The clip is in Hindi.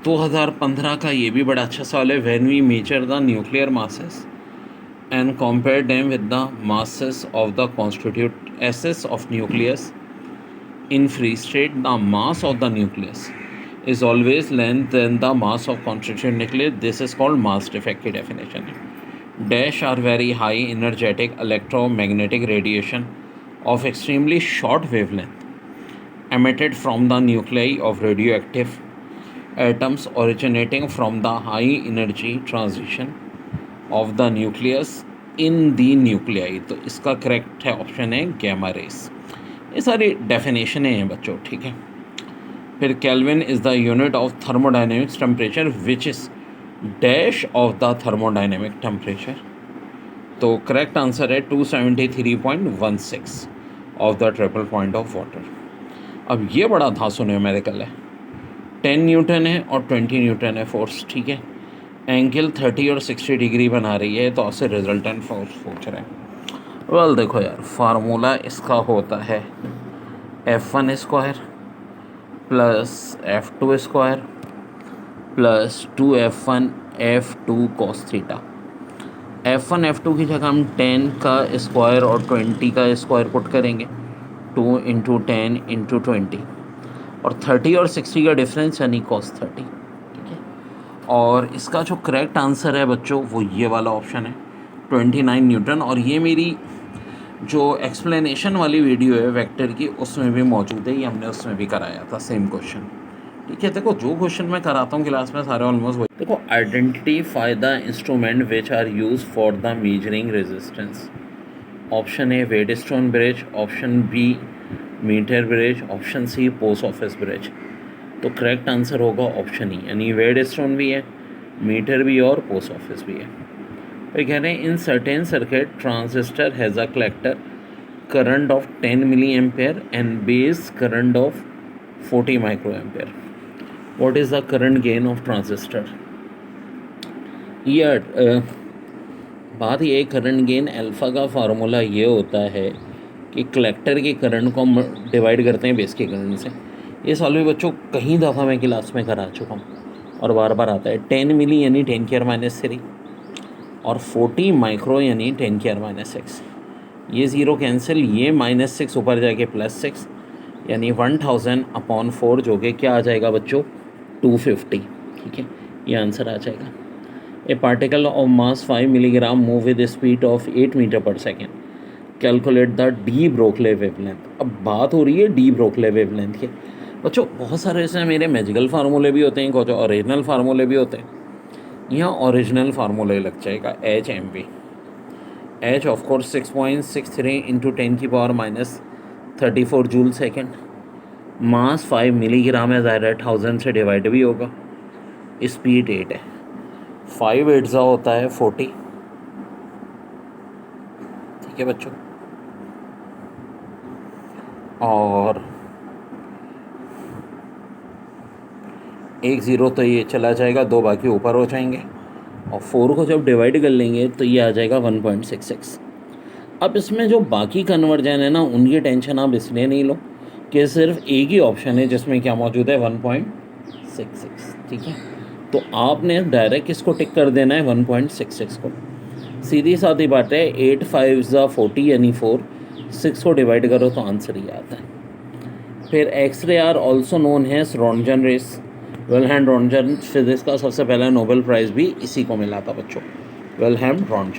2015 का ये भी बड़ा अच्छा सवाल है। When we measure the nuclear masses and compare them with the masses of the constituent assets of nucleus in free state, the mass of the nucleus is always less than the mass of constituent nucleus. This is called mass defect की definition है। Dash are very high energetic electromagnetic radiation of extremely short wavelength emitted from the nuclei of radioactive atoms originating from the high energy transition of the nucleus in the nuclei। तो इसका करेक्ट है ऑप्शन है गैमा रेस। ये सारी डेफिनेशन हैं बच्चों, ठीक है। फिर kelvin is the unit of thermodynamics temperature which is dash of the thermodynamic temperature. तो करेक्ट आंसर है 273.16 of the triple point of water. अब ये बड़ा धांसू न्यूमेरिकल है। 10 न्यूटन है और 20 न्यूटन है फोर्स, ठीक है। एंगल 30 और 60 डिग्री बना रही है, तो आपसे रिजल्टेंट फोर्स पूछ रहे हैं। वेल देखो यार, फार्मूला इसका होता है F1 square plus F2 square plus 2F1 F2 cos theta. F1 F2 की जगह हम 10 का स्क्वायर और 20 का स्क्वायर पुट करेंगे, 2 × 10 × 20, और 30 और 60 का डिफरेंस यानी cos 30, ठीक है। और इसका जो करेक्ट आंसर है बच्चों वो ये वाला ऑप्शन है 29 न्यूटन। और ये मेरी जो एक्सप्लेनेशन वाली वीडियो है वेक्टर की उसमें भी मौजूद है, ये हमने उसमें भी कराया था सेम क्वेश्चन, ठीक है। देखो जो क्वेश्चन मैं कराता हूँ क्लास में सारे ऑलमोस्ट वही। देखो, identify the instrument which are use for the measuring resistance. Option A Wheatstone bridge, option B metre bridge, option C post office bridge. तो करेक्ट आंसर होगा ऑप्शन ई, यानी वेडस्टोन भी है, मीटर भी और पोस्ट ऑफिस भी है। फिर कह रहे हैं in certain circuit transistor has a collector current of 10 milli ampere and base current of 40 micro ampere. What is the current gain of transistor? ये बात ये करंट गेन अल्फ़ा का फार्मूला ये होता है कि कलेक्टर के करंट को हम डिवाइड करते हैं बेस के करंट से। ये सॉल्व भी बच्चों कहीं दफ़ा मैं क्लास में करा चुका हूँ और बार बार आता है। 10 मिली यानी 10⁻³ और 40 माइक्रो यानी 10⁻⁶। ये ज़ीरो कैंसिल, ये -6 ऊपर जाके +6 यानी 1000/4, जो कि क्या आ जाएगा बच्चों 250, ठीक है। ये आंसर आ जाएगा। A particle of mass 5 milligram move with speed of 8 metre per second, calculate the de Broglie wavelength. अब बात हो रही है डी ब्रोकले वेवलेंथ की। बच्चों बहुत सारे इसमें मेरे मैजिकल फार्मूले भी होते हैं, कुछ ओरिजिनल फार्मूले भी होते हैं। यहाँ ओरिजिनल फार्मूले लग जाएगा HMV। H of course 6.63 × 10⁻34 joule second. Mass 5 milligram है, ज़ाहिर है 1000 से डिवाइड भी होगा। स्पीड 8 है, 5 8 होता है 40, ठीक है बच्चों। और 1 0 तो ये चला जाएगा, 2 बाकी ऊपर हो जाएंगे, और 4 को जब डिवाइड कर लेंगे तो ये आ जाएगा 1.66। अब इसमें जो बाकी कन्वर्जन है ना, उनकी टेंशन आप इसलिए नहीं लो कि सिर्फ एक ही ऑप्शन है जिसमें क्या मौजूद है 1.66, ठीक है। तो आपने डायरेक्ट इसको टिक कर देना है 1.66 को। सीधी सादी बात है, 8 5 40 यानी 4, 6 को डिवाइड करो तो आंसर ही आता है। फिर एक्सरे आर ऑल्सो नोन है Roentgen race. Wilhelm Roentgen physics का सबसे पहला नोबेल प्राइज़ भी इसी को मिला था बच्चों, विल्हेम रोंटगन।